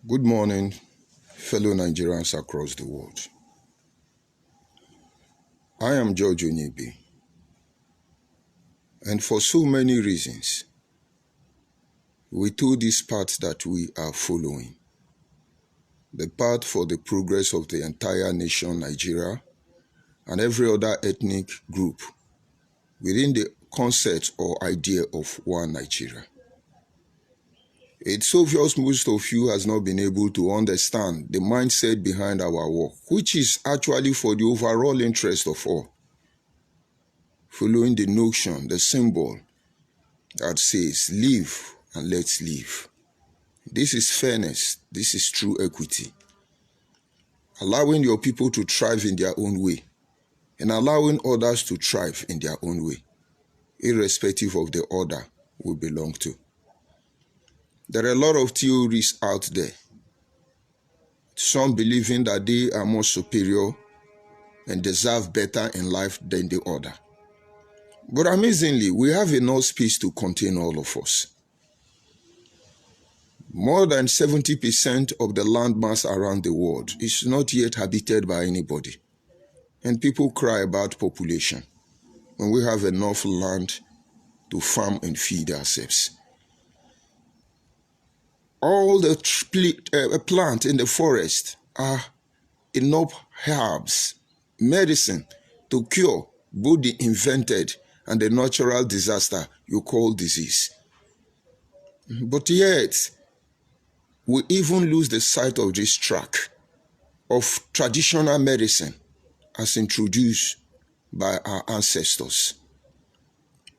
Good morning, fellow Nigerians across the world. I am George Onyebi, and for so many reasons, we took this path that we are following, the path for the progress of the entire nation, Nigeria, and every other ethnic group within the concept or idea of one Nigeria. It's obvious most of you has not been able to understand the mindset behind our work, which is actually for the overall interest of all, following the notion, the symbol that says, live and let's live. This is fairness. This is true equity. Allowing your people to thrive in their own way and allowing others to thrive in their own way, irrespective of the order we belong to. There are a lot of theories out there. Some believing that they are more superior and deserve better in life than the other. But amazingly, we have enough space to contain all of us. More than 70% of the land mass around the world is not yet habited by anybody. And people cry about population when we have enough land to farm and feed ourselves. All the plants in the forest are enough herbs, medicine to cure both the invented and the natural disaster you call disease. But yet, we even lose the sight of this track of traditional medicine as introduced by our ancestors.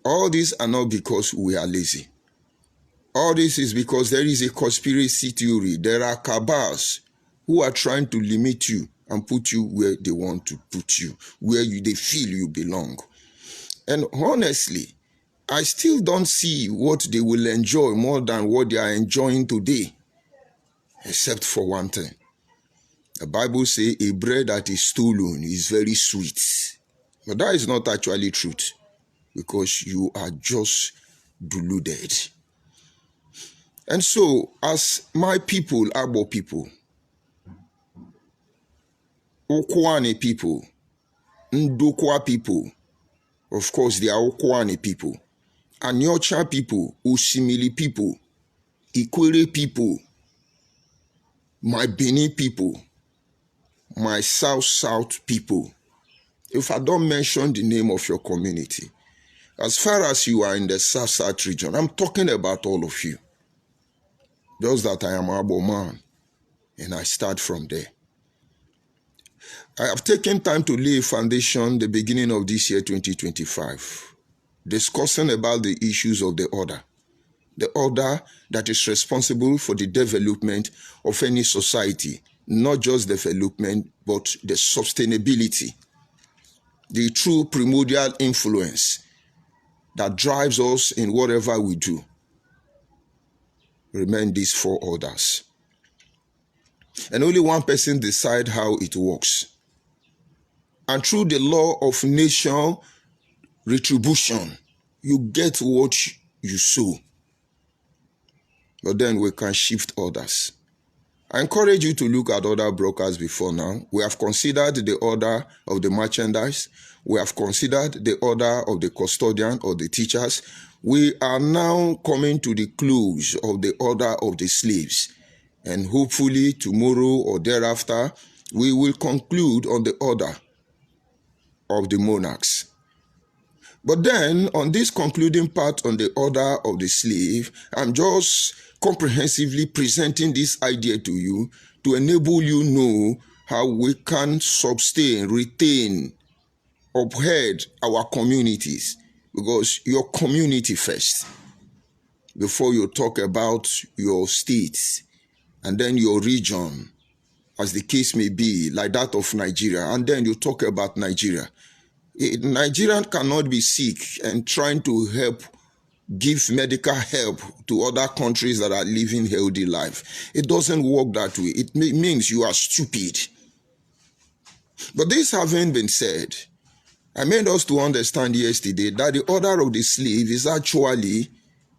All these are not because we are lazy. All this is because there is a conspiracy theory. There are cabals who are trying to limit you and put you where they want to put you, where they feel you belong. And honestly, I still don't see what they will enjoy more than what they are enjoying today, except for one thing. The Bible says a bread that is stolen is very sweet. But that is not actually truth, because you are just deluded. And so, as my people, Abo people, Okwane people, Ndokwa people, of course they are Okwane people, Anyocha people, Osimili people, Ikwere people, my Beni people, my South people. If I don't mention the name of your community, as far as you are in the South region, I'm talking about all of you. Just that I am Abo man, and I start from there. I have taken time to lay a foundation the beginning of this year, 2025, discussing about the issues of the order that is responsible for the development of any society, not just development, but the sustainability, the true primordial influence that drives us in whatever we do. Remain these four orders. And only one person decides how it works. And through the law of nation retribution, you get what you sow. But then we can shift orders. I encourage you to look at other brokers before now. We have considered the order of the merchandise. We have considered the order of the custodian or the teachers. We are now coming to the close of the order of the slaves. And hopefully tomorrow or thereafter, we will conclude on the order of the monarchs. But then, on this concluding part on the order of the slave, I'm just comprehensively presenting this idea to you to enable you know how we can sustain, retain, uphold our communities. Because your community first, before you talk about your states, and then your region, as the case may be, like that of Nigeria, and then you talk about Nigeria. Nigerian cannot be sick and trying to help, give medical help to other countries that are living healthy life. It doesn't work that way. It means you are stupid. But this having been said, I made us to understand yesterday that the order of the slave is actually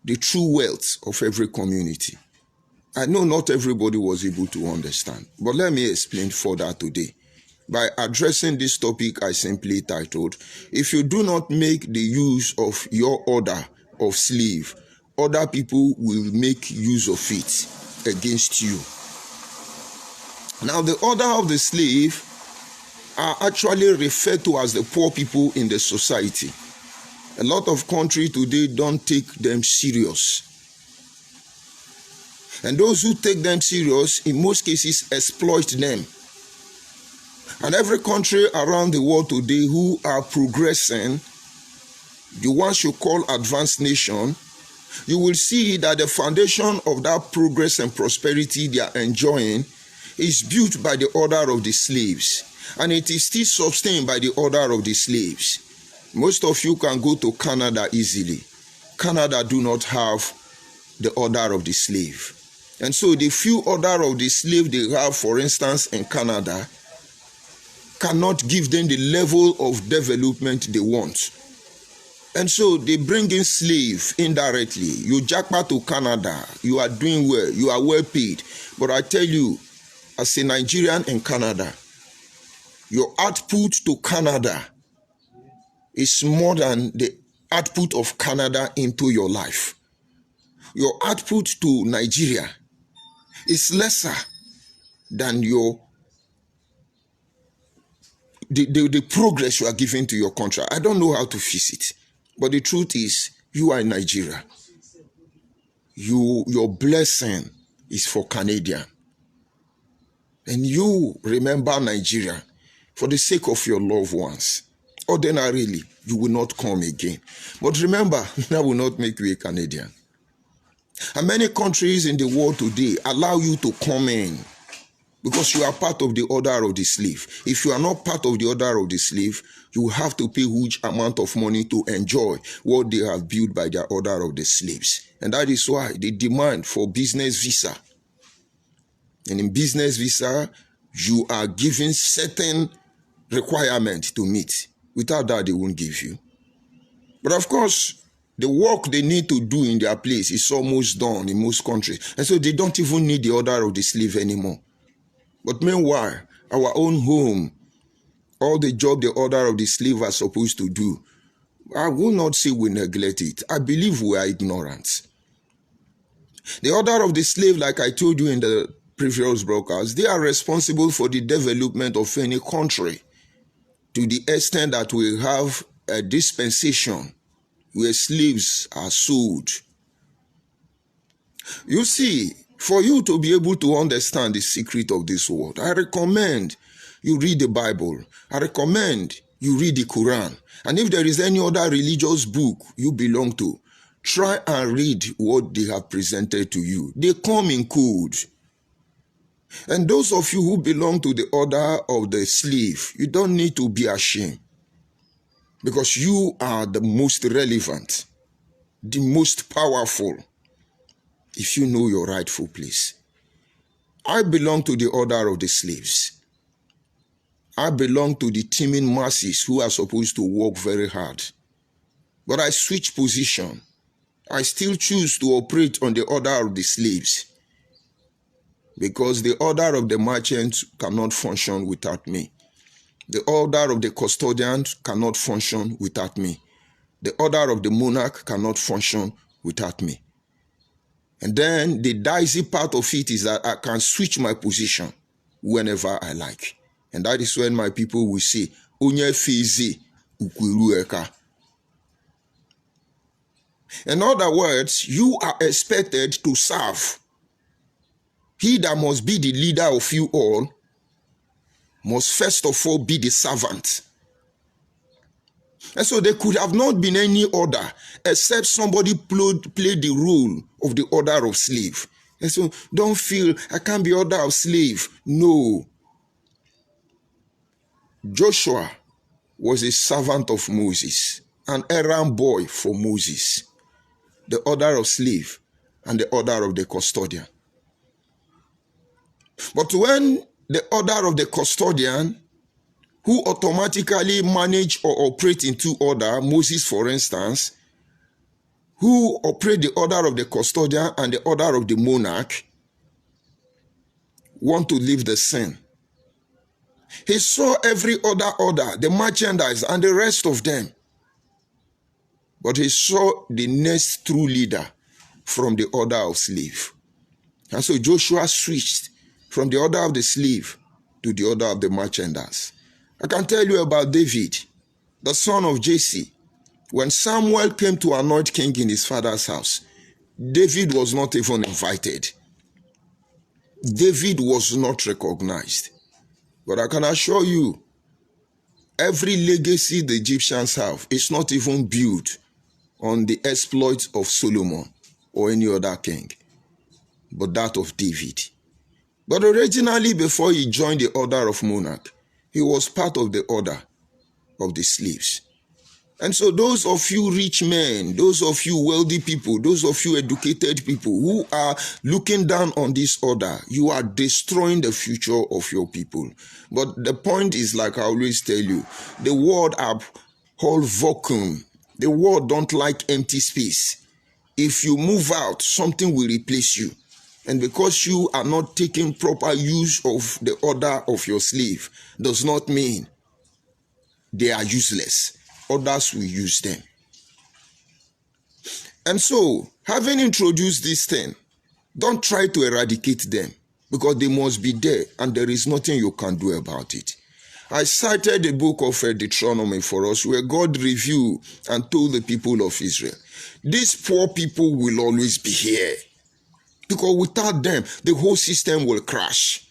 the true wealth of every community. I know not everybody was able to understand, but let me explain further today. By addressing this topic, I simply titled, if you do not make the use of your order of slave, other people will make use of it against you. Now, the order of the slave are actually referred to as the poor people in the society. A lot of countries today don't take them serious. And those who take them serious, in most cases, exploit them. And every country around the world today who are progressing, the ones you call advanced nation, you will see that the foundation of that progress and prosperity they are enjoying is built by the order of the slaves. And it is still sustained by the order of the slaves. Most of you can go to Canada easily. Canada do not have the order of the slave. And so the few order of the slave they have, for instance, in Canada, cannot give them the level of development they want. And so they bring in slave indirectly. You jackpot to Canada, you are doing well, you are well paid. But I tell you, as a Nigerian in Canada, your output to Canada is more than the output of Canada into your life. Your output to Nigeria is lesser than the progress you are giving to your country. I don't know how to fix it, but the truth is, you are in Nigeria. Your blessing is for Canadian, and you remember Nigeria for the sake of your loved ones. Ordinarily, you will not come again. But remember, that will not make you a Canadian. And many countries in the world today allow you to come in because you are part of the order of the slave. If you are not part of the order of the slave, you will have to pay huge amount of money to enjoy what they have built by their order of the slaves. And that is why they demand for business visa. And in business visa, you are given certain requirements to meet. Without that, they won't give you. But of course, the work they need to do in their place is almost done in most countries. And so they don't even need the order of the slave anymore. But meanwhile, our own home, all the job the order of the slave are supposed to do, I will not say we neglect it. I believe we are ignorant. The order of the slave, like I told you in the previous broadcast, they are responsible for the development of any country to the extent that we have a dispensation where slaves are sold. You see, for you to be able to understand the secret of this world, I recommend you read the Bible. I recommend you read the Quran. And if there is any other religious book you belong to, try and read what they have presented to you. They come in code. And those of you who belong to the order of the slave, you don't need to be ashamed, because you are the most relevant, the most powerful, if you know your rightful place. I belong to the order of the slaves. I belong to the teeming masses who are supposed to work very hard. But I switch position. I still choose to operate on the order of the slaves, because the order of the merchants cannot function without me. The order of the custodian cannot function without me. The order of the monarch cannot function without me. And then the dicey part of it is that I can switch my position whenever I like. And that is when my people will say, Onye fizi ukwirueka. In other words, you are expected to serve. He that must be the leader of you all must first of all be the servant. And so there could have not been any order except somebody played the role of the order of slave. And so don't feel I can't be order of slave. No. Joshua was a servant of Moses, an errand boy for Moses, the order of slave and the order of the custodian. But when the order of the custodian, who automatically manage or operate in two order, Moses for instance, who operate the order of the custodian and the order of the monarch, want to leave the sin. He saw every other order, the merchandise and the rest of them. But he saw the next true leader from the order of slave. And so Joshua switched from the order of the slave to the order of the merchandise. I can tell you about David, the son of Jesse. When Samuel came to anoint king in his father's house, David was not even invited. David was not recognized. But I can assure you, every legacy the Egyptians have is not even built on the exploits of Solomon or any other king, but that of David. But originally, before he joined the order of monarch, he was part of the order of the slaves. And so those of you rich men, those of you wealthy people, those of you educated people who are looking down on this order, you are destroying the future of your people. But the point is, like I always tell you, the world abhor vacuum. The world don't like empty space. If you move out, something will replace you. And because you are not taking proper use of the order of your slave, does not mean they are useless. Others will use them. And so, having introduced this thing, don't try to eradicate them, because they must be there and there is nothing you can do about it. I cited the book of Deuteronomy for us, where God reviewed and told the people of Israel, these poor people will always be here, because without them, the whole system will crash.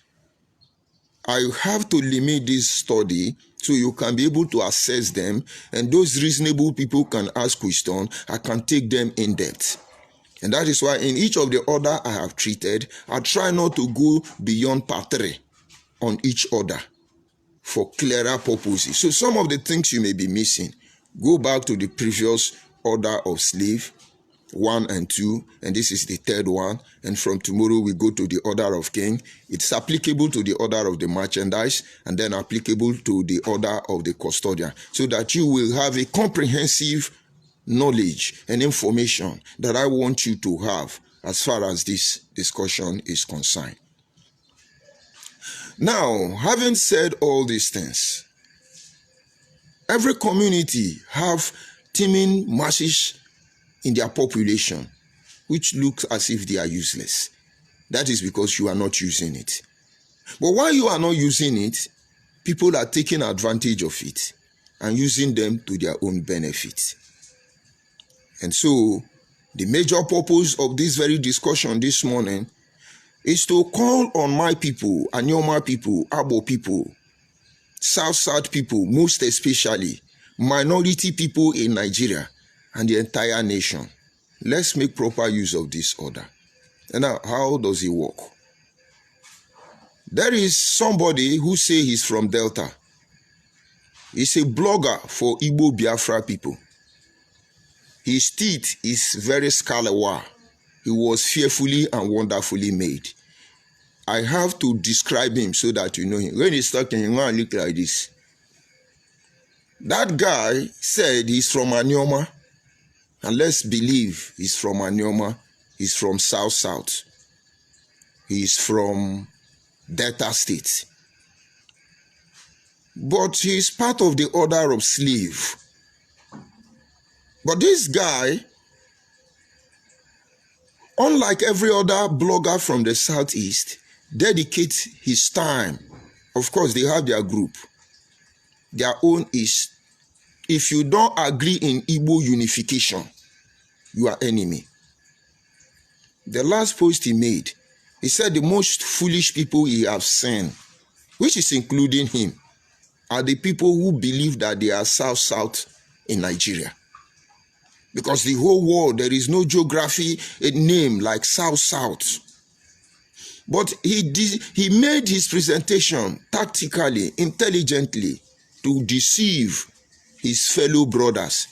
I have to limit this study so you can be able to assess them, and those reasonable people can ask questions. I can take them in depth. And that is why in each of the order I have treated, I try not to go beyond part 3 on each order for clearer purposes. So some of the things you may be missing, go back to the previous order of slave, 1 and 2, and this is the third one. And from tomorrow we go to the order of king. It's applicable to the order of the merchandise, and then applicable to the order of the custodian, so that you will have a comprehensive knowledge and information that I want you to have as far as this discussion is concerned. Now, having said all these things, every community have teeming masses in their population which looks as if they are useless. That is because you are not using it. But while you are not using it, people are taking advantage of it and using them to their own benefit. And so, the major purpose of this very discussion this morning is to call on my people, Anyoma people, Abo people, South people, most especially minority people in Nigeria and the entire nation. Let's make proper use of this order. And now, how does it work? There is somebody who say he's from Delta. He's a blogger for Igbo Biafra people. His teeth is very scalawa. He was fearfully and wonderfully made. I have to describe him so that you know him. When he's talking, he's going to look like this. That guy said he's from Anyoma. And let's believe he's from Anyoma. He's from South. He's from Delta State. But he's part of the order of slave. But this guy, unlike every other blogger from the Southeast, dedicates his time. Of course, they have their group. Their own is, if you don't agree in Igbo unification, you are enemy. The last post he made, he said the most foolish people he has seen, which is including him, are the people who believe that they are South in Nigeria. Because the whole world, there is no geography, a name like South. But he made his presentation tactically, intelligently, to deceive his fellow brothers.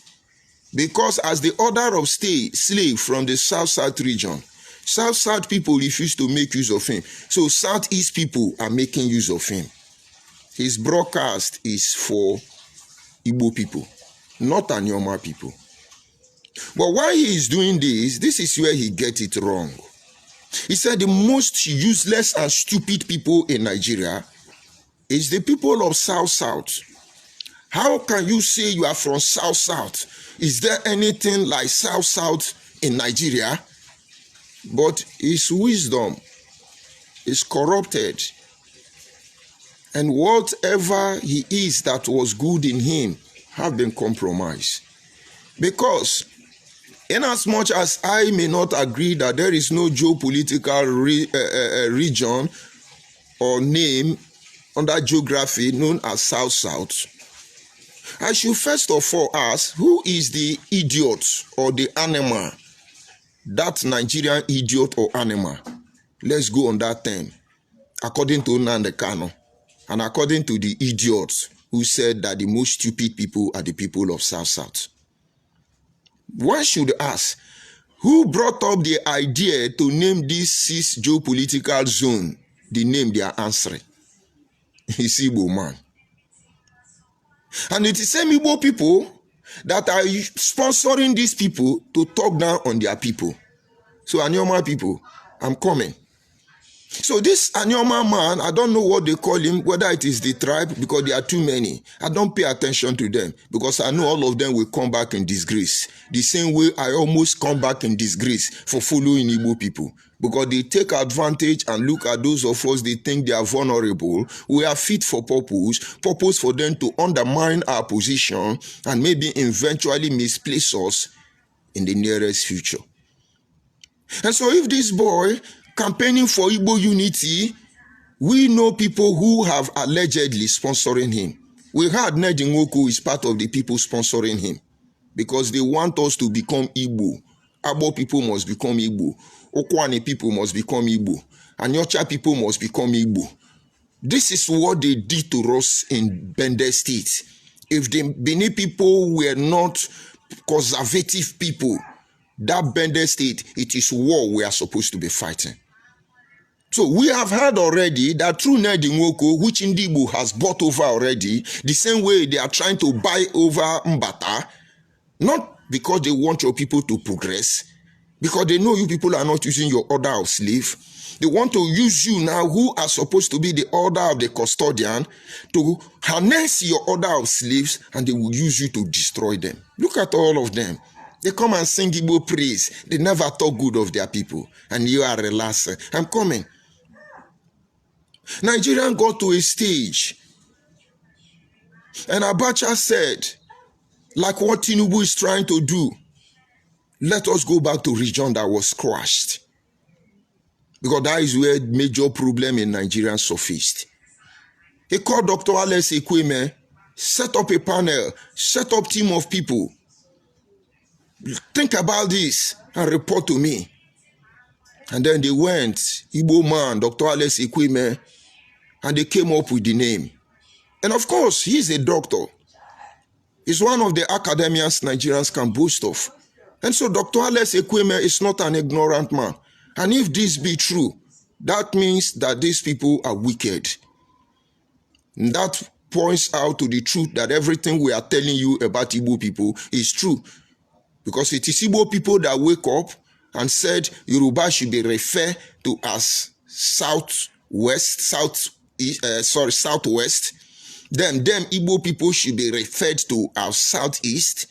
Because as the order of slave from the South region, South people refuse to make use of him. So Southeast people are making use of him. His broadcast is for Igbo people, not Anyoma people. But why he is doing this is where he gets it wrong. He said the most useless and stupid people in Nigeria is the people of South. How can you say you are from South? Is there anything like South in Nigeria? But his wisdom is corrupted, and whatever he is that was good in him have been compromised. Because in as much as I may not agree that there is no geopolitical region or name under geography known as South, I should first of all ask, who is the idiot or the animal? That Nigerian idiot or animal. Let's go on that term. According to Nnamdi Kanu, and according to the idiots who said that the most stupid people are the people of South. One should ask, who brought up the idea to name this 6 geopolitical zone the name they are answering? It's Igbo man. And it is same Igbo people that are sponsoring these people to talk down on their people. So Anyoma people, I'm coming. So this Anyoma man, I don't know what they call him, whether it is the tribe, because there are too many. I don't pay attention to them, because I know all of them will come back in disgrace. The same way I almost come back in disgrace for following Igbo people. Because they take advantage and look at those of us they think they are vulnerable. We are fit for purpose for them to undermine our position and maybe eventually misplace us in the nearest future. And so if this boy campaigning for Igbo unity, we know people who have allegedly sponsoring him. We heard Nnedi Nwoko is part of the people sponsoring him because they want us to become Igbo. Abo people must become Igbo. Okwane people must become Igbo. Anyocha people must become Igbo. This is what they did to us in Bende State. If the Benin people were not conservative people, that Bende State, it is war we are supposed to be fighting. So we have heard already that through Nnedi Nwoko, which Ndigbo has bought over already, the same way they are trying to buy over Mbata, not because they want your people to progress, because they know you people are not using your order of slave. They want to use you now, who are supposed to be the order of the custodian, to harness your order of slaves, and they will use you to destroy them. Look at all of them. They come and sing Igbo praise. They never talk good of their people. And you are relaxing. I'm coming. Nigerian got to a stage, and Abacha said, like what Tinubu is trying to do, let us go back to region that was crushed. Because that is where major problem in Nigeria surfaced. He called Dr. Alex Ekweme, set up a panel, set up team of people. Think about this and report to me. And then they went, Igbo man, Dr. Alex Ekweme, and they came up with the name. And of course, he's a doctor. He's one of the academians Nigerians can boast of. And so Dr. Alex Ekweme is not an ignorant man. And if this be true, that means that these people are wicked. And that points out to the truth that everything we are telling you about Igbo people is true. Because it is Igbo people that wake up and said Yoruba should be referred to as Southwest. Then them Igbo people should be referred to as Southeast.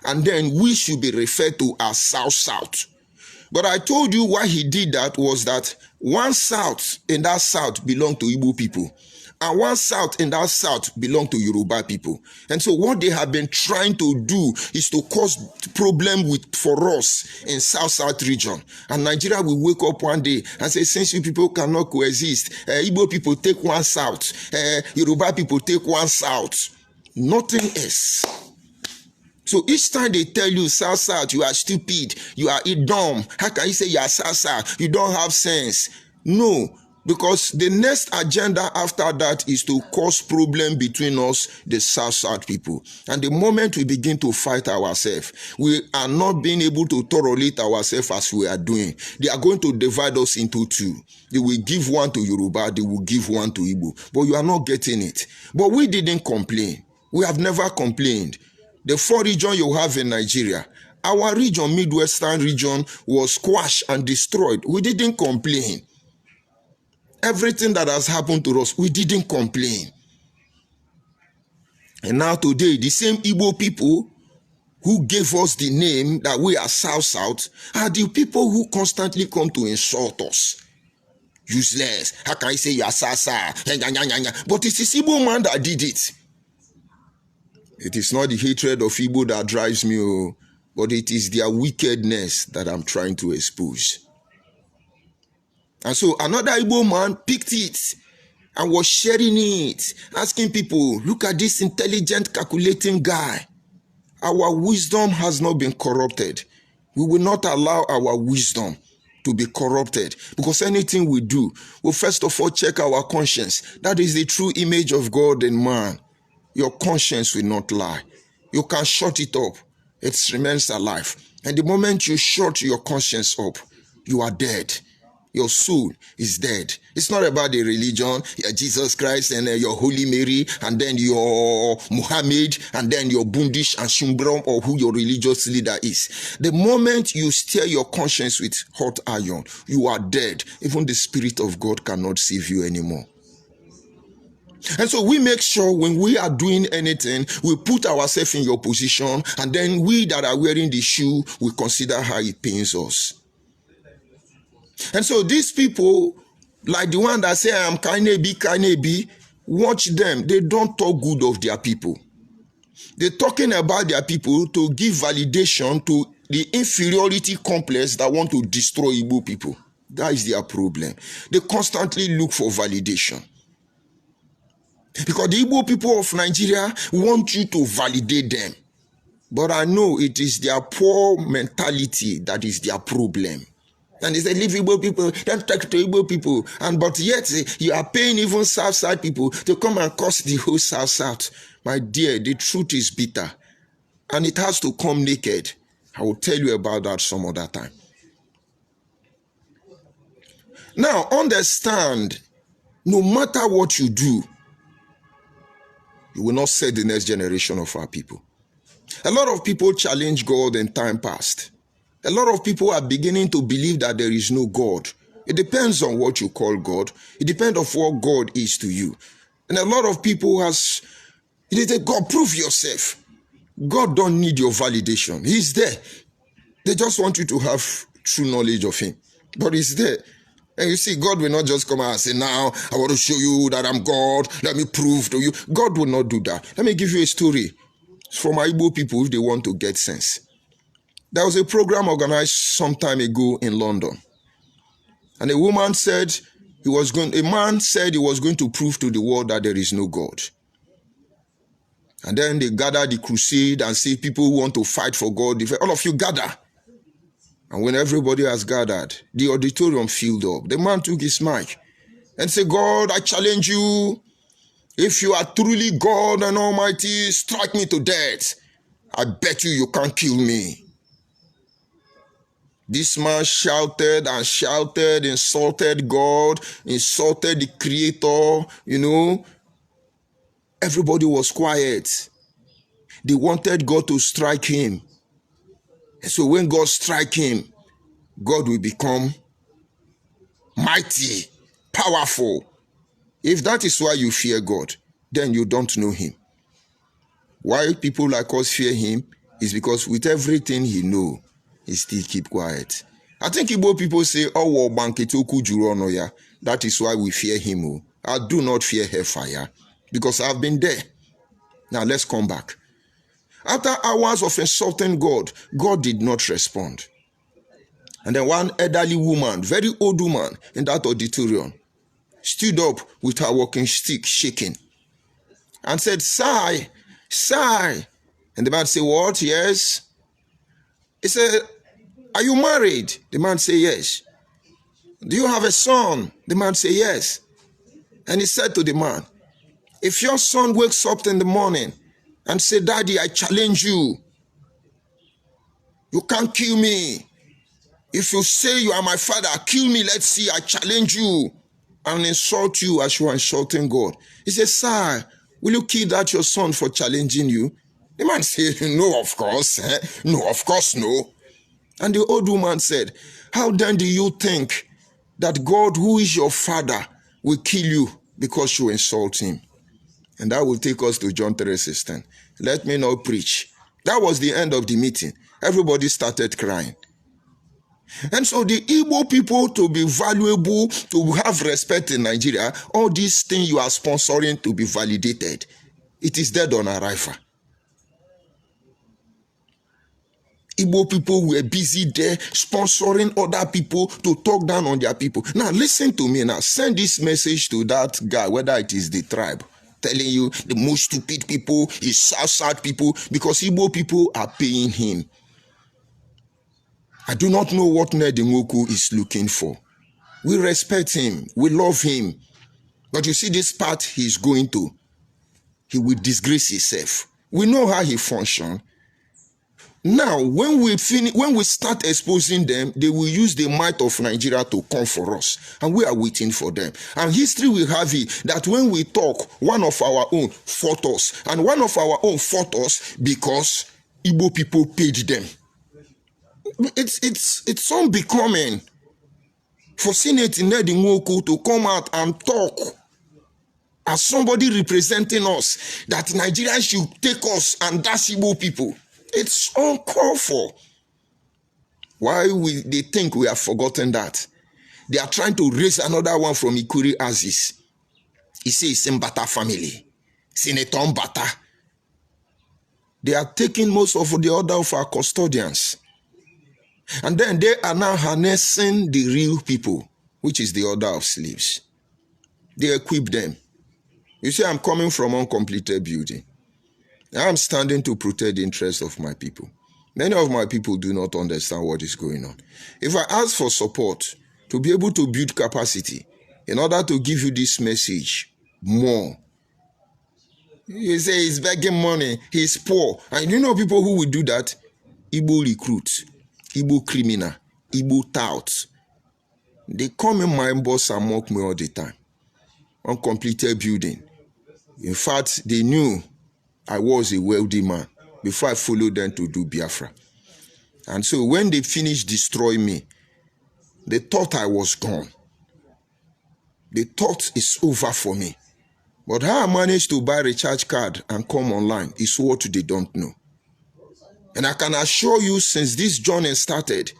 And then we should be referred to as South. But I told you why he did that was that one South in that South belonged to Igbo people. And one South in that South belonged to Yoruba people. And so what they have been trying to do is to cause problem for us in South region. And Nigeria will wake up one day and say, since you people cannot coexist, Igbo people take one South, Yoruba people take one South. Nothing else. So each time they tell you South, you are stupid, you are dumb. How can you say you are South? You don't have sense. No. Because the next agenda after that is to cause problem between us, the South people. And the moment we begin to fight ourselves, we are not being able to tolerate ourselves as we are doing. They are going to divide us into two. They will give one to Yoruba, they will give one to Igbo. But you are not getting it. But we didn't complain. We have never complained. The 4 regions you have in Nigeria, Our region, Midwestern region, was squashed and destroyed. We didn't complain. Everything that has happened to us, we didn't complain. And now today, the same Igbo people who gave us the name that we are South are the people who constantly come to insult us. Useless. How can I say you are Sasa? But it is Igbo man that did it. It is not the hatred of Igbo that drives me, but it is their wickedness that I'm trying to expose. And so another Igbo man picked it and was sharing it, asking people, look at this intelligent, calculating guy. Our wisdom has not been corrupted. We will not allow our wisdom to be corrupted, because anything we do, we'll first of all check our conscience. That is the true image of God in man. Your conscience will not lie. You can shut it up. It remains alive. And the moment you shut your conscience up, you are dead. Your soul is dead. It's not about the religion, Jesus Christ and your Holy Mary, and then your Muhammad, and then your Bundish and Shumbrom, or who your religious leader is. The moment you stir your conscience with hot iron, you are dead. Even the Spirit of God cannot save you anymore. And so we make sure when we are doing anything, we put ourselves in your position, and then we that are wearing the shoe, we consider how it pains us. And so these people, like the one that say, I am Kanebi, watch them. They don't talk good of their people. They're talking about their people to give validation to the inferiority complex that want to destroy Igbo people. That is their problem. They constantly look for validation. Because the Igbo people of Nigeria want you to validate them. But I know it is their poor mentality that is their problem. And they say, leave Igbo people, don't talk to Igbo people. But yet, you are paying even South people to come and curse the whole South. My dear, the truth is bitter. And it has to come naked. I will tell you about that some other time. Now, understand, no matter what you do, you will not set the next generation of our people. A lot of people challenge God in time past. A lot of people are beginning to believe that there is no God. It depends on what you call God. It depends on what God is to you. And a lot of people they say, God, prove yourself. God don't need your validation. He's there. They just want you to have true knowledge of him. But he's there. And you see, God will not just come out and say, now, I want to show you that I'm God. Let me prove to you. God will not do that. Let me give you a story from Igbo people if they want to get sense. There was a program organized some time ago in London. And a man said he was going to prove to the world that there is no God. And then they gathered the crusade and see people who want to fight for God. They said, all of you gather. And when everybody has gathered, the auditorium filled up. The man took his mic and said, God, I challenge you. If you are truly God and Almighty, strike me to death. I bet you can't kill me. This man shouted and shouted, insulted God, insulted the Creator, Everybody was quiet. They wanted God to strike him. And so when God strike him, God will become mighty, powerful. If that is why you fear God, then you don't know him. Why people like us fear him is because with everything he knows, he still keep quiet. I think Igbo people say, oh, that is why we fear him. I do not fear hellfire because I've been there. Now let's come back. After hours of insulting God, God did not respond. And then one elderly woman, very old woman in that auditorium, stood up with her walking stick shaking and said, sigh, sigh. And the man said, what? Yes. He said, are you married? The man said, yes. Do you have a son? The man said, yes. And he said to the man, if your son wakes up in the morning and say, Daddy, I challenge you. You can't kill me. If you say you are my father, kill me. Let's see, I challenge you and insult you as you are insulting God. He said, sir, will you kill that your son for challenging you? The man said, no, of course. No, of course, no. And the old woman said, how then do you think that God, who is your father, will kill you because you insult him? And that will take us to John 3:16. Let me not preach. That was the end of the meeting. Everybody started crying. And so the Igbo people, to be valuable, to have respect in Nigeria, all these things you are sponsoring to be validated, it is dead on arrival. Igbo people were busy there sponsoring other people to talk down on their people. Now listen to me now. Send this message to that guy, whether it is the tribe, telling you the most stupid people is sad people, because Igbo people are paying him. I do not know what Ned Nwoku is looking for. We respect him. We love him. But you see this path he's going to, he will disgrace himself. We know how he functions. Now, when we start exposing them, they will use the might of Nigeria to come for us. And we are waiting for them. And history will have it that when we talk, one of our own fought us. And one of our own fought us because Igbo people paid them. It's unbecoming for Senator Ned Nwoku to come out and talk as somebody representing us, that Nigeria should take us and dash Igbo people. It's uncalled for. Why they think we have forgotten that? They are trying to raise another one from Ikuri Aziz. He says it's Mbata family. Senator Mbata. They are taking most of the order of our custodians. And then they are now harnessing the real people, which is the order of slaves. They equip them. You see, I'm coming from uncompleted building. I'm standing to protect the interests of my people. Many of my people do not understand what is going on. If I ask for support to be able to build capacity in order to give you this message more, you say he's begging money, he's poor. And you know people who will do that? Igbo recruits, Igbo criminal, Igbo touts. They come in my boss and mock me all the time. Uncompleted building. In fact, they knew I was a wealthy man before I followed them to do Biafra. And so when they finished destroying me, they thought I was gone. They thought it's over for me. But how I managed to buy a recharge card and come online is what they don't know. And I can assure you, since this journey started,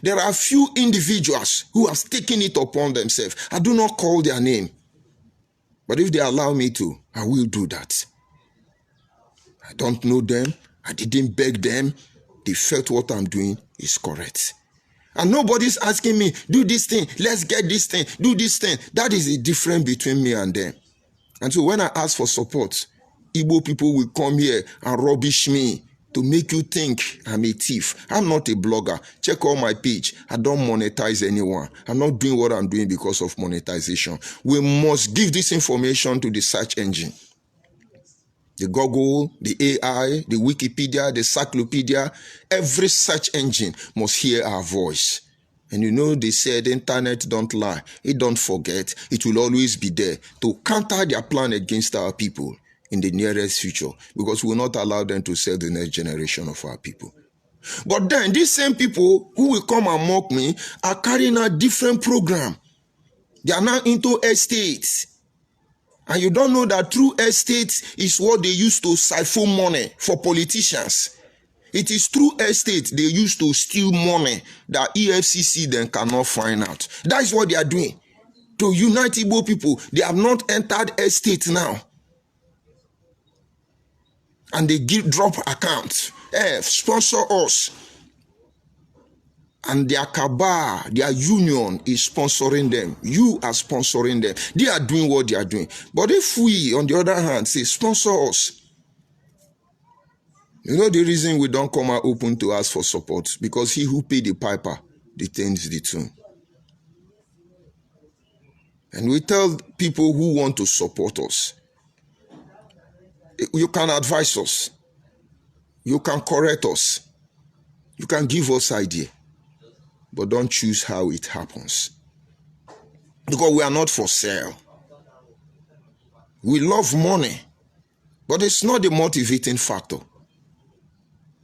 there are few individuals who have taken it upon themselves. I do not call their name. But if they allow me to, I will do that. I don't know them. I didn't beg them. They felt what I'm doing is correct. And nobody's asking me, do this thing, let's get this thing, do this thing. That is the difference between me and them. And so when I ask for support, Igbo people will come here and rubbish me to make you think I'm a thief. I'm not a blogger. Check all my page. I don't monetize anyone. I'm not doing what I'm doing because of monetization. We must give this information to the search engine. The Google, the AI, the Wikipedia, the Cyclopedia, every search engine must hear our voice. And you know, they said the internet don't lie. It don't forget. It will always be there to counter their plan against our people in the nearest future, because we will not allow them to sell the next generation of our people. But then these same people who will come and mock me are carrying a different program. They are now into estates. And you don't know that through estates is what they used to siphon money for politicians. It is through estate they used to steal money that EFCC then cannot find out. That is what they are doing. To unite Igbo people, they have not entered estate now. And they drop accounts. Sponsor us. And their cabal, their union is sponsoring them. You are sponsoring them. They are doing what they are doing. But if we, on the other hand, say, sponsor us, you know the reason we don't come out open to ask for support? Because he who paid the piper detains the tune. And we tell people who want to support us, you can advise us. You can correct us. You can give us idea. But don't choose how it happens. Because we are not for sale. We love money. But it's not the motivating factor.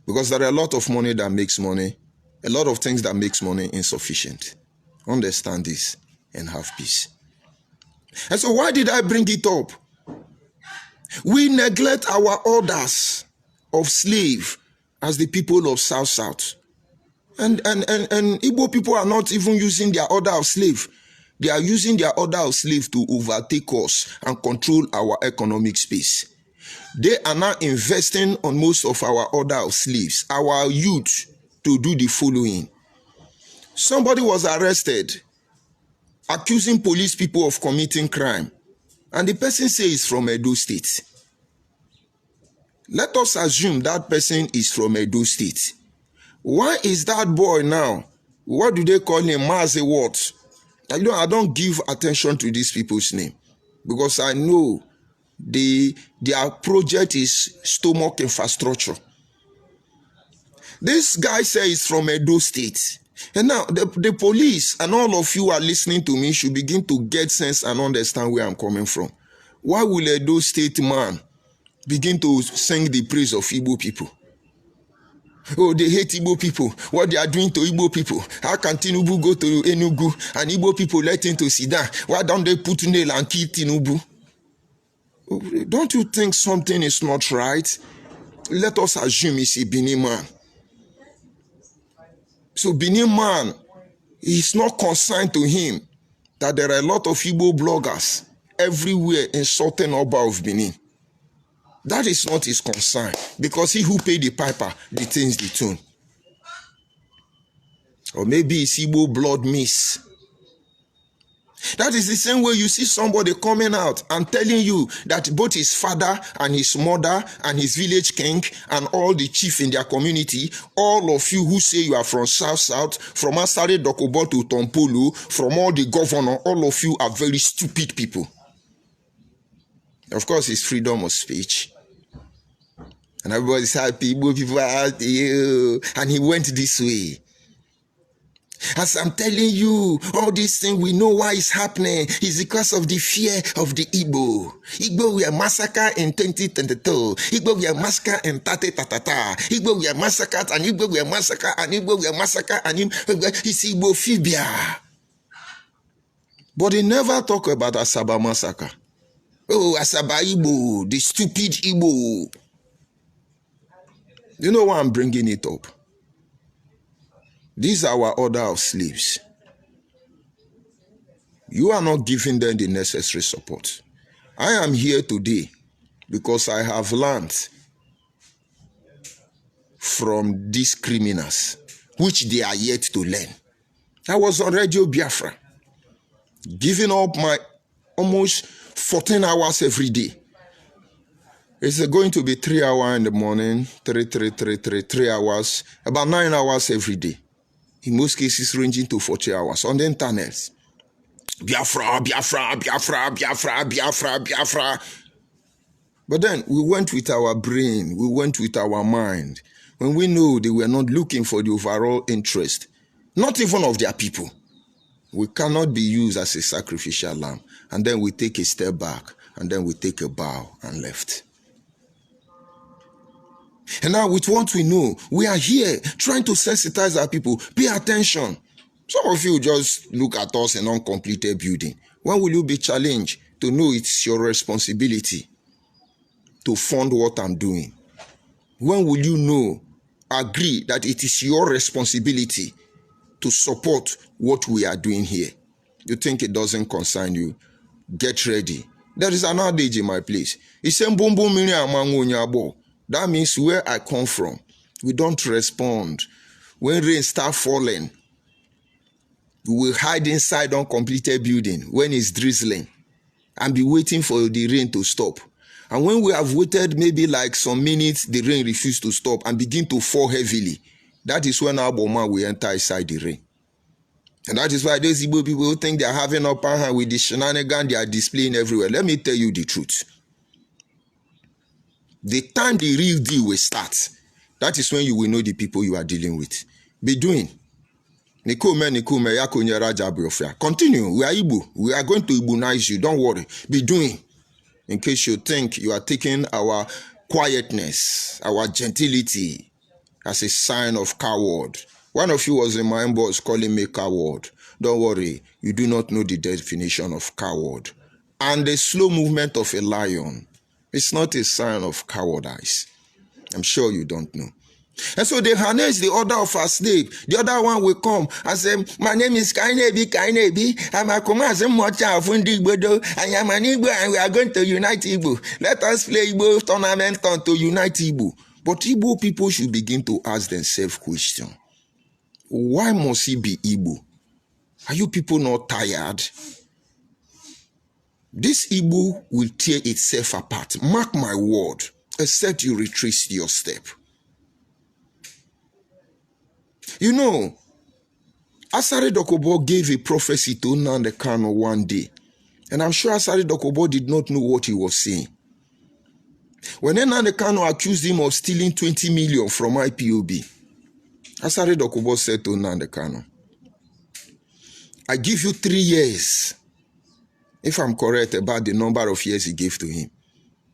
Because there are a lot of money that makes money, a lot of things that makes money insufficient. Understand this and have peace. And so why did I bring it up? We neglect our orders of slave as the people of South. And Igbo people are not even using their order of slave. They are using their order of slave to overtake us and control our economic space. They are now investing on most of our order of slaves, our youth, to do the following. Somebody was arrested accusing police people of committing crime, and the person says from Edo State. Let us assume that person is from Edo State. Why is that boy now? What do they call him? Maze what? I don't give attention to these people's name because I know their project is stomach infrastructure. This guy says he's from Edo State. And now the police and all of you are listening to me should begin to get sense and understand where I'm coming from. Why will Edo State man begin to sing the praise of Igbo people? Oh, they hate Igbo people. What they are doing to Igbo people. How can Tinubu go to Enugu and Igbo people let him to sit down? Why don't they put nail and kill Tinubu? Don't you think something is not right? Let us assume he's a Benin man. So Benin man, it's not concerned to him that there are a lot of Igbo bloggers everywhere insulting Oba of Benin. That is not his concern, because he who paid the piper detains the tune. Or maybe it's Igbo blood miss. That is the same way you see somebody coming out and telling you that both his father and his mother and his village king and all the chief in their community, all of you who say you are from South, from Asare Dokobo to Tompolu, from all the governor, all of you are very stupid people. Of course, it's freedom of speech. And everybody's happy, people are happy, and he went this way. As I'm telling you, all these things, we know why it's happening. It's because of the fear of the Igbo. Igbo were massacred in 2022. Igbo were massacred in 30. Igbo were massacred, and Igbo were massacred, and Igbo were massacred, and it's Igbophobia. But they never talk about Asaba massacre. Oh, Asaba Igbo, the stupid Igbo. You know why I'm bringing it up? These are our order of slaves. You are not giving them the necessary support. I am here today because I have learned from these criminals, which they are yet to learn. I was on Radio Biafra, giving up my almost 14 hours every day. It's going to be 3 hours in the morning, 3 hours, about 9 hours every day. In most cases, ranging to 40 hours on the internet. Biafra, Biafra, Biafra, Biafra, Biafra, Biafra. But then we went with our brain, we went with our mind. When we know they were not looking for the overall interest, not even of their people. We cannot be used as a sacrificial lamb. And then we take a step back, and then we take a bow and left. And now with what we know, we are here trying to sensitize our people. Pay attention. Some of you just look at us in uncompleted building. When will you be challenged to know it's your responsibility to fund what I'm doing? When will you know, agree that it is your responsibility to support what we are doing here? You think it doesn't concern you? Get ready. There is an adage in my place. It's a boom boom mini amango nyabo. That means where I come from, we don't respond. When rain starts falling, we will hide inside uncompleted building when it's drizzling and be waiting for the rain to stop. And when we have waited maybe like some minutes, the rain refuses to stop and begin to fall heavily. That is when our bomber will enter inside the rain. And that is why those Igbo people who think they are having upper hand with the shenanigans they are displaying everywhere. Let me tell you the truth. The time the real deal will start, that is when you will know the people you are dealing with. Be doing. Continue. We are Igbo. We are going to Igbonize you. Don't worry. Be doing. In case you think you are taking our quietness, our gentility as a sign of coward. One of you was in my inbox calling me coward. Don't worry, you do not know the definition of coward. And the slow movement of a lion is not a sign of cowardice. I'm sure you don't know. And so they harness the order of our slave. The other one will come and say, my name is Kainebi. I'm a commander of Igbo. I am an Igbo and we are going to unite Igbo. Let us play Igbo tournament to unite Igbo. But Igbo people should begin to ask themselves question. Why must he be Igbo? Are you people not tired? This Igbo will tear itself apart. Mark my word, except you retrace your step. You know, Asare Dokubo gave a prophecy to Nnamdi Kanu one day. And I'm sure Asare Dokubo did not know what he was saying. When Nnamdi Kanu accused him of stealing 20 million from IPOB, Asare Dokubo said to Nnamdi Kanu, I give you 3 years. If I'm correct about the number of years he gave to him.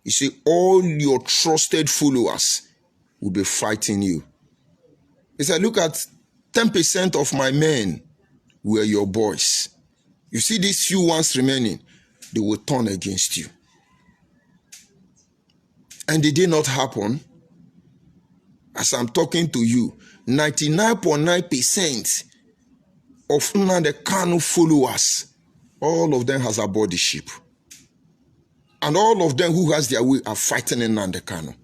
He said, all your trusted followers will be fighting you. He said, look at 10% of my men were your boys. You see these few ones remaining, they will turn against you. And it did not happen. As I'm talking to you, 99.9% of Nnamdi Kanu followers, all of them has aboard the ship. And all of them who has their way are fighting in Nnamdi Kanu.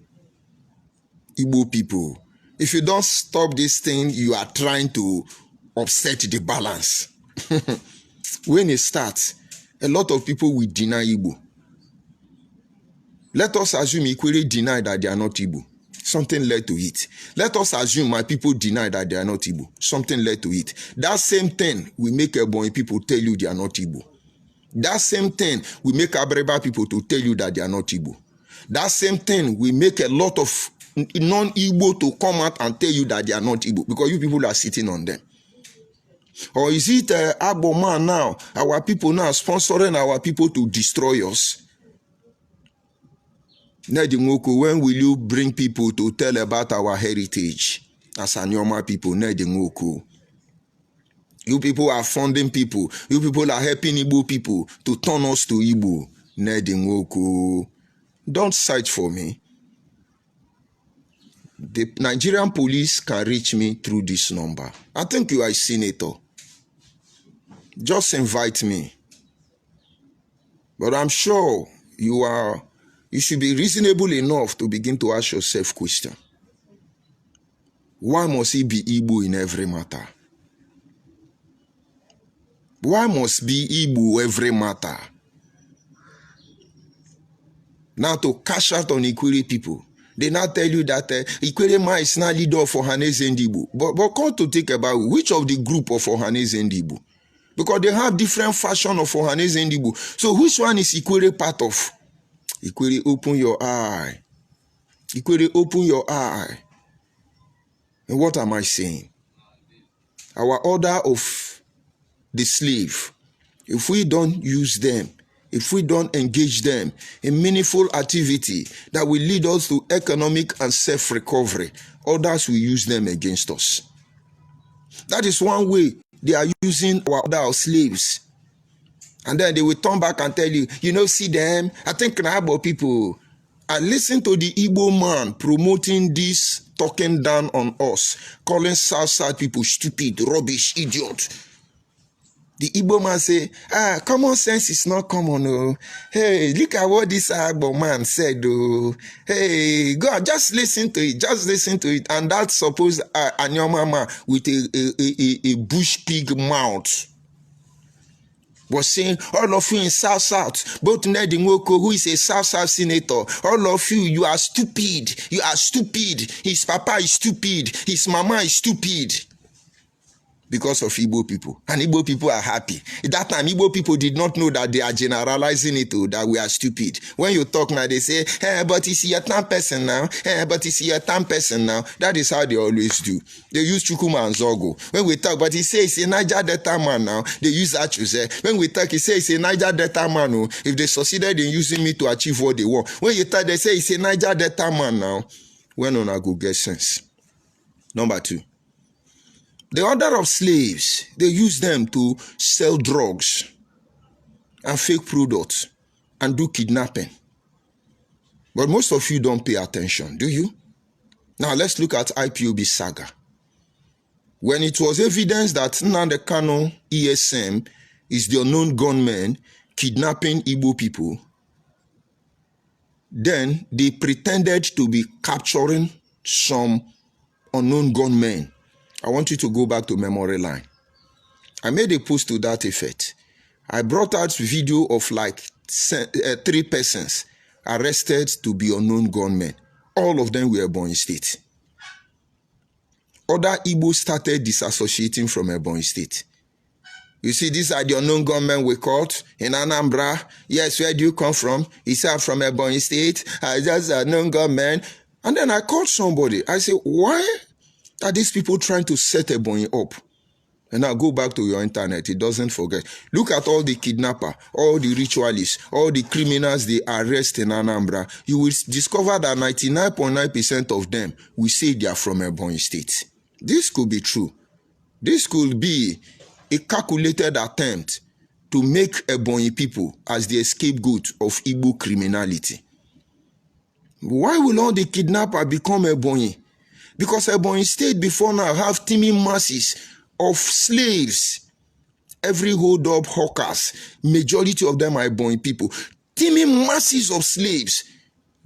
Igbo people, if you don't stop this thing, you are trying to upset the balance. When it starts, a lot of people will deny Igbo. Let us assume Ikwere deny that they are not Igbo. Something led to it. Let us assume my people deny that they are not Igbo. Something led to it. That same thing will make Ebonyi people tell you they are not Igbo. That same thing will make Abreba people to tell you that they are not Igbo. That same thing will make a lot of non-Igbo to come out and tell you that they are not Igbo because you people are sitting on them. Or is it Agbo man now, our people now sponsoring our people to destroy us? Nedimoko, when will you bring people to tell about our heritage as Anyoma people? Nedimoko. You people are funding people. You people are helping Igbo people to turn us to Igbo. Nedimoko. Don't search for me. The Nigerian police can reach me through this number. I think you are a senator. Just invite me. But I'm sure you should be reasonable enough to begin to ask yourself question. Why must he be Igbo in every matter? Why must be Igbo every matter? Now to cash out on Ikwere people. They now tell you that Ikwere Ma is now leader for Ohaneze Ndigbo. But come to think about which of the group of Ohaneze Ndigbo. Because they have different fashion of Ohaneze Ndigbo. So which one is Ikwere part of? Ikwere, open your eye. Ikwere, open your eye. And what am I saying? Our order of the slave, if we don't use them, if we don't engage them in meaningful activity that will lead us to economic and self-recovery, others will use them against us. That is one way they are using our order of slaves. And then they will turn back and tell you, you know, see them. I think Knabo people, I listen to the Igbo man promoting this, talking down on us, calling Southside people stupid, rubbish, idiot. The Igbo man say, common sense is not common. Oh. Hey, look at what this Igbo man said. Oh. Hey, God, just listen to it. Just listen to it. And that's supposed Anyoma man with a bush pig mouth was saying, all of you in South, both Nedi Nwoko, who is a South senator, all of you, you are stupid. You are stupid. His papa is stupid. His mama is stupid. because of Igbo people. And Igbo people are happy. At that time, Igbo people did not know that they are generalizing it, that we are stupid. When you talk now, they say, but it's your town person now. But it's your town person now. That is how they always do. They use Chukuma and Zogo. When we talk, but he says it's a Niger Delta man now. They use Achuse. When we talk, he says it's a Niger Delta man. Oh, if they succeeded in using me to achieve what they want. When you talk, they say it's a Niger Delta man now. When on a go get sense. Number 2. The order of slaves, they use them to sell drugs and fake products and do kidnapping. But most of you don't pay attention, do you? Now let's look at IPOB saga. When it was evidence that Nnamdi Kanu ESM is the unknown gunman kidnapping Igbo people, then they pretended to be capturing some unknown gunmen. I want you to go back to memory line. I made a post to that effect. I brought out video of like 3 persons arrested to be unknown gunmen. All of them were Ebonyi State. Other Igbo started disassociating from Ebonyi State. You see, these are the unknown gunmen we caught in Anambra. Yes, where do you come from? He said, from Ebonyi State. I just unknown gunmen. And then I called somebody. I said, why are these people trying to set Ebonyi up? And now go back to your internet. It doesn't forget. Look at all the kidnappers, all the ritualists, all the criminals they arrest in Anambra. You will discover that 99.9% of them will say they are from Ebonyi State. This could be true. This could be a calculated attempt to make Ebonyi people as the scapegoat of Igbo criminality. Why will all the kidnappers become Ebonyi? Because Ebonyi State before now have teeming masses of slaves. Every hold-up hawkers, majority of them are Ebonyi people. Teeming masses of slaves.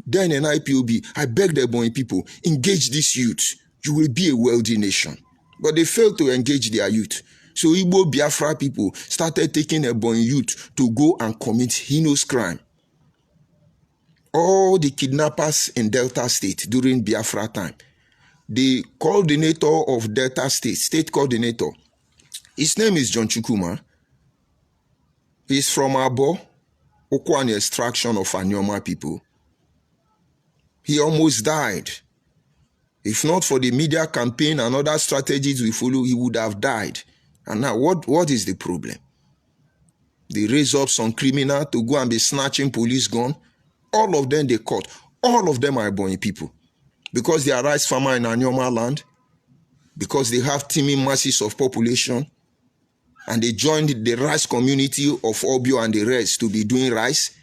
Then in IPOB, I beg the Ebonyi people, engage this youth. You will be a wealthy nation. But they failed to engage their youth. So Igbo Biafra people started taking Ebonyi youth to go and commit heinous crime. All the kidnappers in Delta State during Biafra time, the coordinator of Delta State, state coordinator, his name is John Chukuma. He's from Abo, Okwani extraction of Anyoma people. He almost died. If not for the media campaign and other strategies we follow, he would have died. And now what is the problem? They raise up some criminal to go and be snatching police gun. All of them they caught. All of them are Ebonyi people. Because they are rice farmer in Anyoma land, because they have teeming masses of population, and they joined the rice community of Obio and the rest to be doing rice,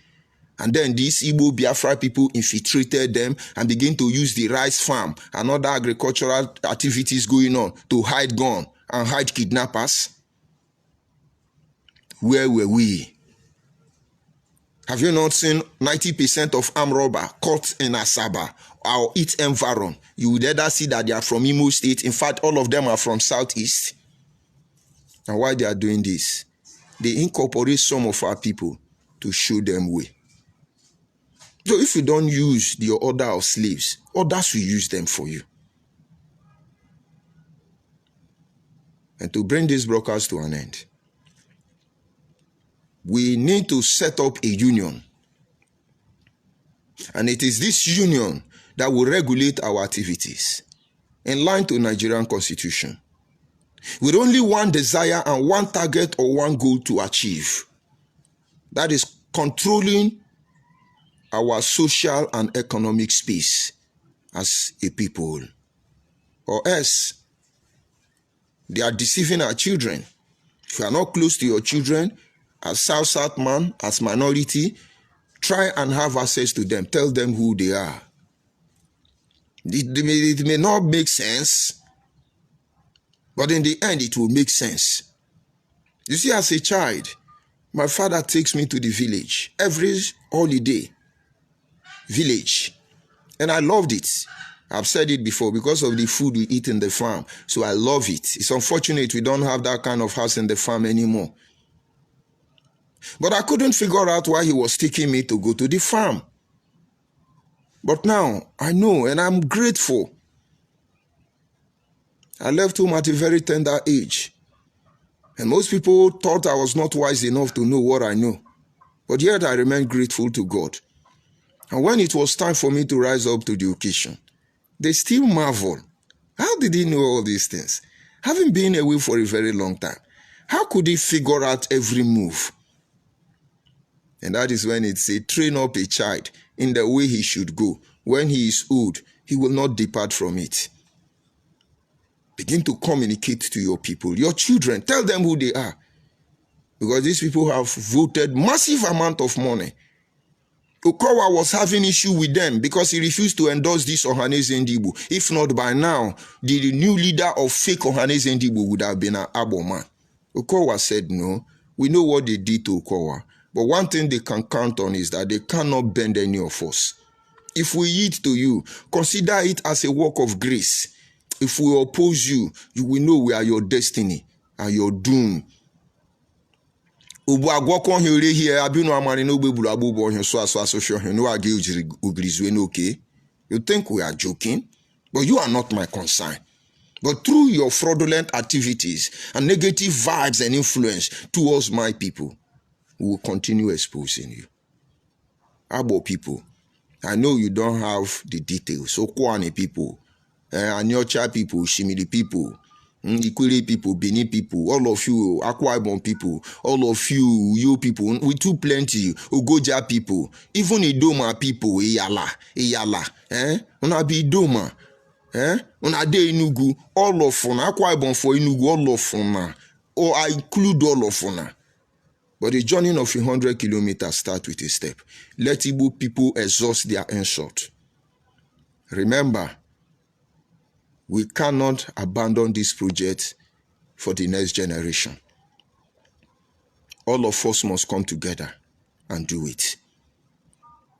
and then these Igbo Biafra people infiltrated them and begin to use the rice farm and other agricultural activities going on to hide gun and hide kidnappers. Where were we? Have you not seen 90% of armed robbers caught in Asaba or its environ? You would either see that they are from Imo State. In fact, all of them are from Southeast. And why they are doing this? They incorporate some of our people to show them way. So if you don't use the order of slaves, others will use them for you. And to bring these brokers to an end, we need to set up a union. And it is this union that will regulate our activities in line to Nigerian Constitution, with only one desire and one target or one goal to achieve. That is controlling our social and economic space as a people. Or else, they are deceiving our children. If you are not close to your children, as South man, as minority, try and have access to them. Tell them who they are. It may not make sense, but in the end, it will make sense. You see, as a child, my father takes me to the village every holiday. Village. And I loved it. I've said it before, because of the food we eat in the farm. So I love it. It's unfortunate we don't have that kind of house in the farm anymore. But I couldn't figure out why he was taking me to go to the farm. But now I know, and I'm grateful. I left home at a very tender age. And most people thought I was not wise enough to know what I know. But yet I remain grateful to God. And when it was time for me to rise up to the occasion, they still marvel. How did he know all these things? Having been away for a very long time, how could he figure out every move? And that is when it says, train up a child in the way he should go. When he is old, he will not depart from it. Begin to communicate to your people, your children. Tell them who they are. Because these people have voted massive amount of money. Okowa was having issue with them because he refused to endorse this Ohanaeze Ndigbo. If not, by now, the new leader of fake Ohanaeze Ndigbo would have been an Aboman. Okowa said no. We know what they did to Okowa. But one thing they can count on is that they cannot bend any of us. If we yield to you, consider it as a work of grace. If we oppose you, you will know we are your destiny and your doom. Ubu agwako here here abinu amani no gbebulu abubo hin so sho hin no age ugrizwe no okay. You think we are joking, but you are not my concern. But through your fraudulent activities and negative vibes and influence towards my people, we will continue exposing you. Abo people, I know you don't have the details. So Kwane people, Anyocha people, Shimili people, Ikwere people, Bini people, all of you, Akwa Ibom people, all of you people, we too plenty, Ugoja people, even Idoma people, Iyala, Una be Idoma, Una de Inugu, all of una, Akwa Ibom for Inugu, all of una, or I include all of una. But the journey of 100 kilometers starts with a step. Let Igbo people exhaust their insult. Remember, we cannot abandon this project for the next generation. All of us must come together and do it.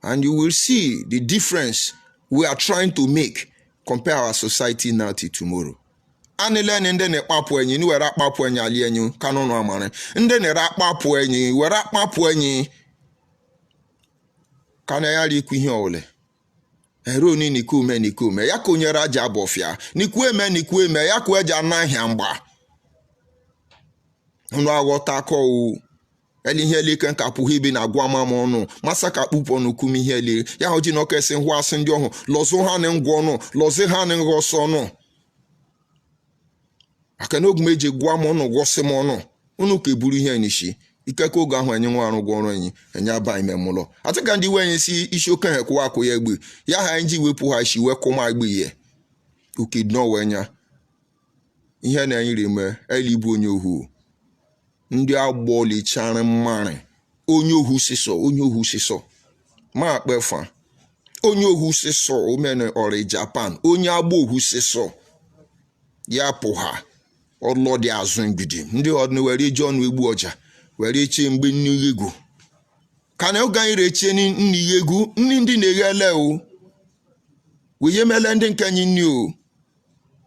And you will see the difference we are trying to make, compare our society now to tomorrow. Anile nde ne kpapu enyi ni wera kpapu enyi ali enyi kanonu amare nde ne ra kpapu enyi wera kpapu enyi kana ya li ku ihe ole ero ni nikume ya ko nyera aja abofia nikueme ya ko eja na ahia mgba unu aghota ko o eli ihe le kan kapu hibi na agwa mama onu masaka kpupo no kumi ihe le ya hoji no kese hu ase ndi ohu lozo ha ne ngwo no loze ha ne ngoso no akanog meje gwa mo no gwose mo no unu ke buru ihe nishi ikeko ga hu enyi nwa aru gwo enyi enya ba ime mulo atika ndi wenye si ishokan he kwa ko ye gbe ya ha nji wepu ha shi we kuma gbe ye ukidno wenya ihe na enyi me elibu onye ohu ndị agbo le chare mmare onye ohu siso ma akpefa onye ohu siso o mene ori Japan onye agbo ohu siso ya puha olodi azun gbidi ndị odnu were John wegbu oja were eche mgbe nni yegu kana o gan ire che ni nni yegu ndị na-eghele o we yemele ndị nkenyi nni o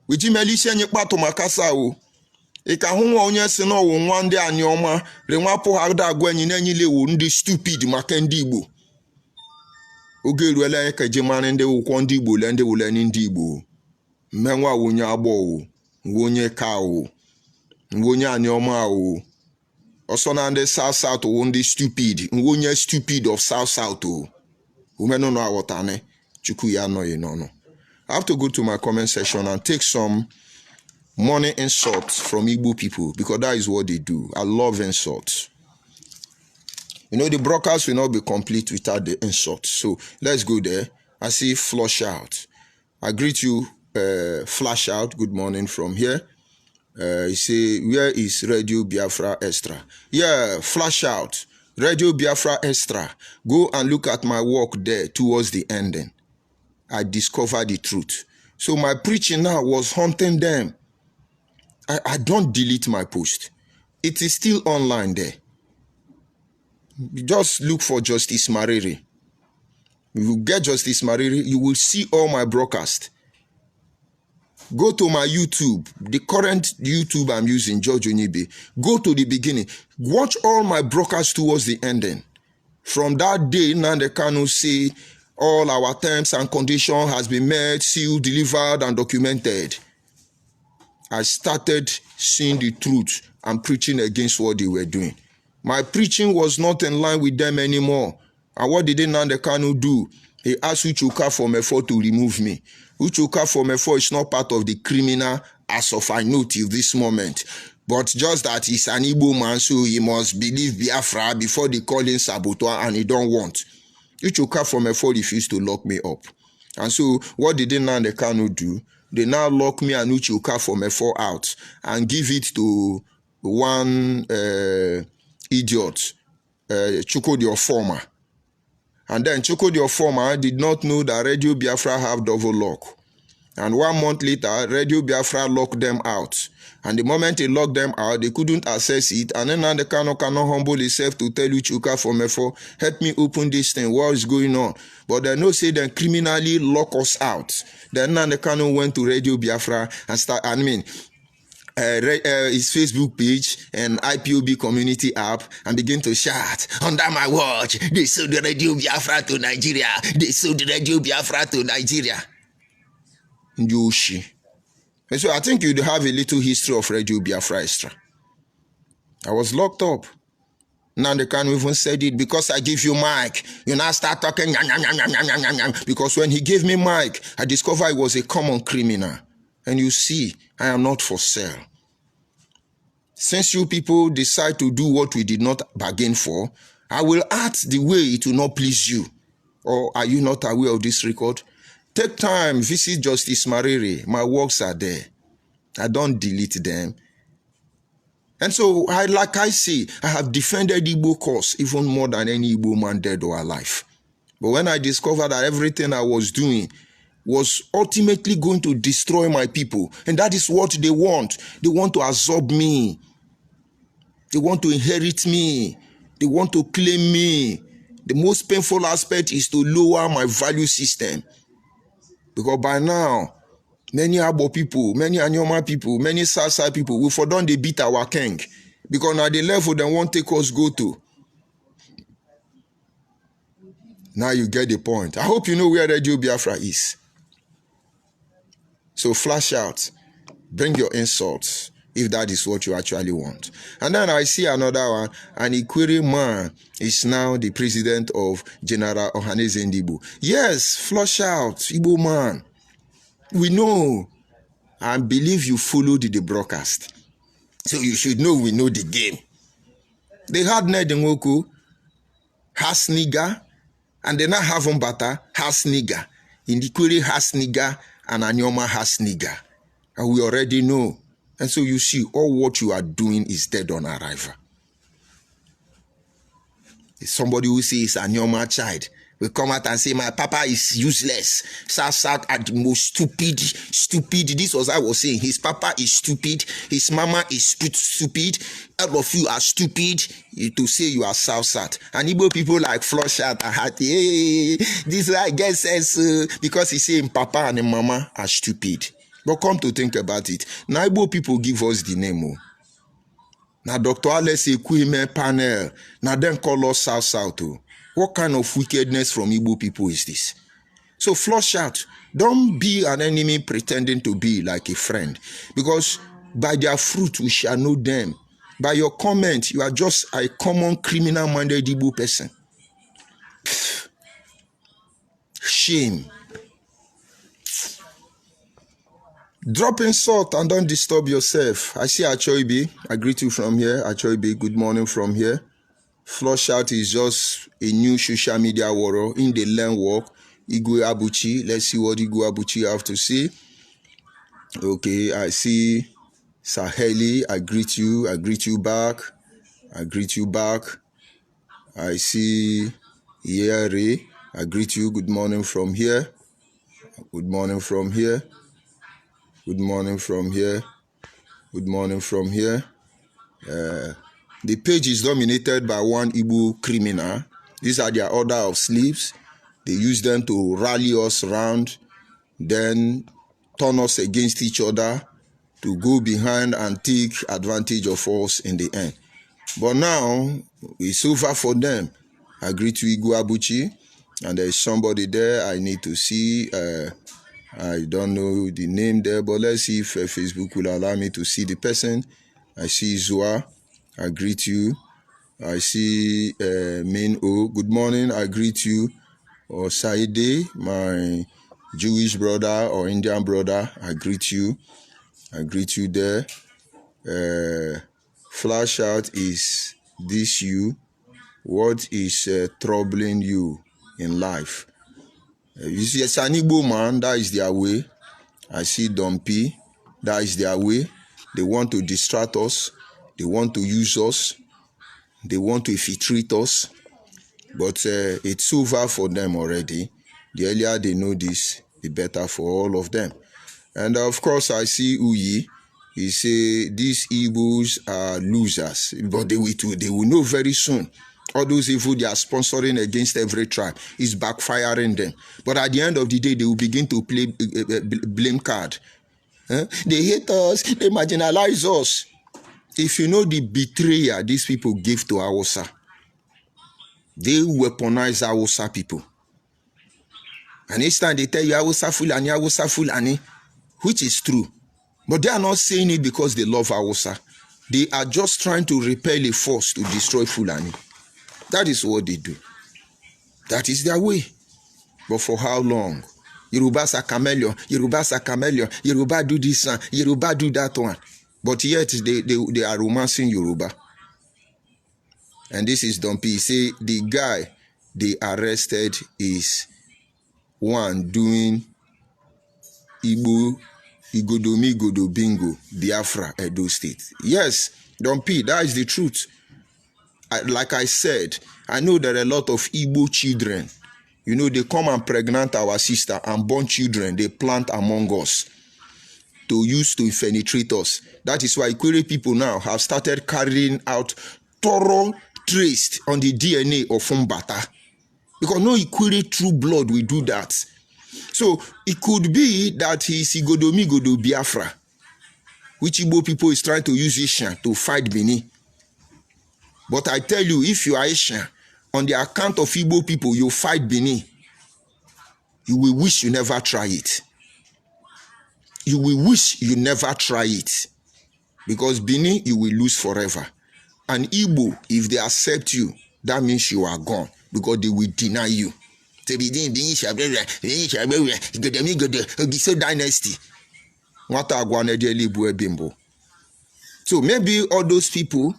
we ji melise nyi kpatu makasa o ika hu nwa onye si na owu nwa ndị ani ọma re nwa pụ ha da agwa enyi na-enyi lewu ndị stupid maka ndị Igbo oge eruela ka je mara ndị ụkwọ ndị Igbo le ndị wule ndị Igbo mmenwa onye agbo o onye ka o onye ani ọma o oso na ndị South o ndị stupid onye stupid of South o umeno no awotane chukwu ya no ye no. I have to go to my comment section and take some money insults from Igbo people because that is what they do. I love insults. You know, the broadcast will not be complete without the insults. So let's go there. I see Flush Out. I greet you, Flash Out. Good morning from here. You say, where is Radio Biafra Extra? Yeah, Flash Out. Radio Biafra Extra. Go and look at my work there towards the ending. I discovered the truth. So my preaching now was haunting them. I don't delete my post. It is still online there. Just look for Justice Mariri. If you get Justice Mariri, you will see all my broadcasts. Go to my YouTube, the current YouTube I'm using, George Onibe. Go to the beginning. Watch all my broadcasts towards the ending. From that day, Nnamdi Kanu say, all our terms and conditions has been met, sealed, delivered, and documented. I started seeing the truth and preaching against what they were doing. My preaching was not in line with them anymore. And what did Nnamdi Kanu do? He asked Uchuka from Efo to remove me. Uchuka from Efo is not part of the criminal as of I know till this moment. But just that he's an Igbo man, so he must believe Biafra before they call him saboteur, and he don't want. Uchuka from Efo refused to lock me up. And so what did Nnamdi Kanu do? They now lock me and Uchuka from Efo out and give it to one idiot, Chukwudi Ofoma. And then Chukwudi Ofoma did not know that Radio Biafra have double lock. And 1 month later, Radio Biafra locked them out. And the moment they locked them out, they couldn't access it. And then Nnamdi Kanu cannot humble himself to tell Uchuka from Efo, help me open this thing, what is going on? But they no say them criminally lock us out. Then Nnamdi Kanu went to Radio Biafra and his Facebook page and IPOB community app and begin to shout, under my watch, they sold the Radio Biafra to Nigeria. They sold the Radio Biafra to Nigeria. Yoshi. And so I think you'd have a little history of Radio Biafra extra. I was locked up. Nnamdi Kanu even said it, because I give you mic, you now start talking. Because when he gave me mic, I discovered I was a common criminal. And you see, I am not for sale. Since you people decide to do what we did not bargain for, I will act the way it will not please you. Or are you not aware of this record? Take time, visit Justice Mariri. My works are there. I don't delete them. And so, like I say, I have defended Igbo cause even more than any Igbo man dead or alive. But when I discovered that everything I was doing was ultimately going to destroy my people, and that is what they want. They want to absorb me. They want to inherit me. They want to claim me. The most painful aspect is to lower my value system. Because by now, many Abo people, many Anyoma people, many Southside people, we forgot they beat our king. Because now the level they won't take us go to. Now you get the point. I hope you know where Radio Biafra is. So flash out. Bring your insults, if that is what you actually want. And then I see another one. An Ikwere man is now the president of General Ohaneze Ndigbo. Yes, flush out, Igbo man. We know. I believe you followed the broadcast. So you should know we know the game. They had Ned Nwoku, has nigger, and they now have Mbata, has nigger. Ikwere has nigger, and Anyoma has nigger. And we already know. And so you see, all what you are doing is dead on arrival. Somebody who says Anyoma child will come out and say, my papa is useless. South are the most stupid. This was I was saying. His papa is stupid. His mama is stupid. All of you are stupid to say you are South. And Igbo people like flush out and heart. Hey, this guy gets sense because he say papa and mama are stupid. But come to think about it, now Igbo people give us the name. Now Dr. Alex Ekwime panel, now then call us South. What kind of wickedness from Igbo people is this? So flush out. Don't be an enemy pretending to be like a friend. Because by their fruit we shall know them. By your comment, you are just a common criminal-minded Igbo person. Shame. Drop in salt and don't disturb yourself. I see Achoibi. I greet you from here. Achoibi, good morning from here. Flush out is just a new social media warrior in the land work. Igwe Abuchi. Let's see what Igwe Abuchi have to say. Okay, I see Saheli. I greet you. I greet you back. I greet you back. I see Yeri. I greet you. Good morning from here. Good morning from here. Good morning from here. Good morning from here. The page is dominated by one Igbo criminal. These are their order of slaves. They use them to rally us around, then turn us against each other, to go behind and take advantage of us in the end. But now, it's over for them. I greet you, Igwe Abuchi, and there is somebody there I need to see. I don't know the name there, but let's see if Facebook will allow me to see the person. I see Zua. I greet you. I see Main O. Good morning. I greet you. Or Saide, my Jewish brother or Indian brother. I greet you. I greet you there. Flash out, is this you? What is troubling you in life? You see, it's an Igbo man, that is their way. I see Dumpy, that is their way. They want to distract us. They want to use us. They want to infiltrate us. But it's over for them already. The earlier they know this, the better for all of them. And of course, I see Uyi. He say these Igbos are losers, but they will know very soon. All those evil they are sponsoring against every tribe is backfiring them. But at the end of the day, they will begin to play blame card. They hate us, they marginalize us. If you know the betrayal these people give to Hausa, they weaponize Hausa people. And each time they tell you Hausa Fulani, which is true. But they are not saying it because they love Hausa. They are just trying to repel a force to destroy Fulani. That is what they do. That is their way. But for how long? Yorubas are chameleon. Yorubas are chameleon. Yoruba do this one. Yoruba do that one. But yet they are romancing Yoruba. And this is Dumpy. Say the guy they arrested is one doing Igbo Igodomi Godo Bingo, Biafra, Edo State. Yes, Dumpy, that is the truth. Like I said, I know there are a lot of Igbo children. You know, they come and pregnant our sister and born children they plant among us to use to penetrate us. That is why Ikwere people now have started carrying out thorough trace on the DNA of Umbata. Because no Ikwere true blood will do that. So it could be that he's Igodomi Godo Biafra, which Igbo people is trying to use Ishan to fight Benin. But I tell you, if you are Ishan, on the account of Igbo people, you fight Benin, you will wish you never try it. You will wish you never try it. Because Benin, you will lose forever. And Igbo, if they accept you, that means you are gone. Because they will deny you. So dynasty. So maybe all those people,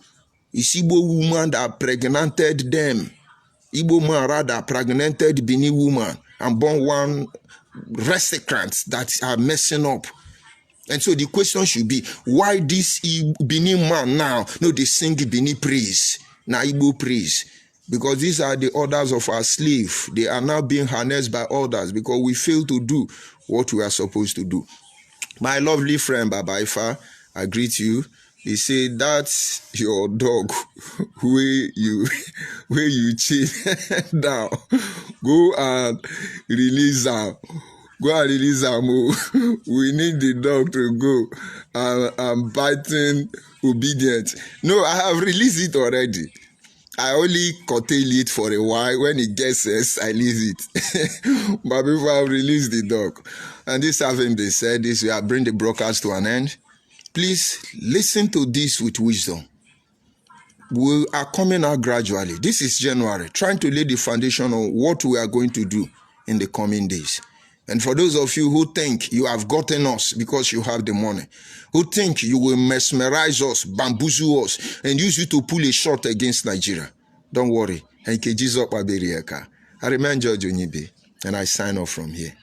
is Igbo woman that pregnanted them. Igbo man rather pregnanted Benin woman and born one recalcitrant that are messing up. And so the question should be, why this Benin man now? No, they sing Benin praise, now Igbo praise. Because these are the orders of our slave. They are now being harnessed by others because we fail to do what we are supposed to do. My lovely friend Baba Ifa, I greet you. He said, that's your dog where you chain down. Go and release him. Go and release him. We need the dog to go. I'm biting obedient. No, I have released it already. I only curtail it for a while. When it gets us, I leave it. But before I release the dog. And this having been said, this will bring the broadcast to an end. Please listen to this with wisdom. We are coming out gradually. This is January, trying to lay the foundation on what we are going to do in the coming days. And for those of you who think you have gotten us because you have the money, who think you will mesmerize us, bamboozle us, and use you to pull a shot against Nigeria, don't worry. I remain George Onyibe, and I sign off from here.